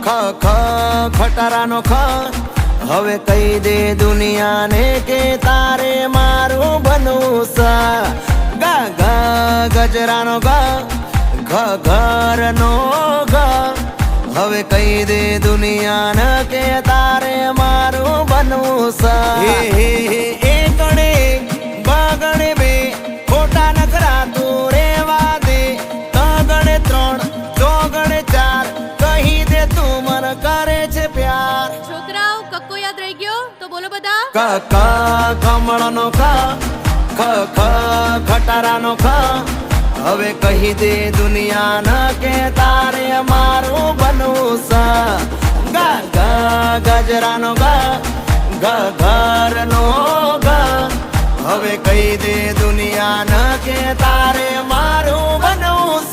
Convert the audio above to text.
ખ ખટારાનો ખ હવે કહી દે દુનિયાને કે તારે મારું બનવું સા ગા ગા ગજરાનો ગા ઘ ઘરનો ઘ હવે કહી દે દુનિયાને કે તારે મારું બનવું સા હે હે હે એ ગણે બગણે બે ખોટા નખરા તું રેવા દે તગણે ત્રણ ચોગણે ચાર કહી દે તું મન કરે છે પ્યાર છોકરાઓ કક્કો યાદ રહી ગયો તો બોલો બધા ક ક કમળનો ખ ખટારાનો ખ હવે કહી દે દુનિયાને કે તારે મારું બનવું સા ગા ગા ગજરાનો ગા ઘ ઘરનો ઘ હવે કહી દે દુનિયાને કે તારે મારું બનવું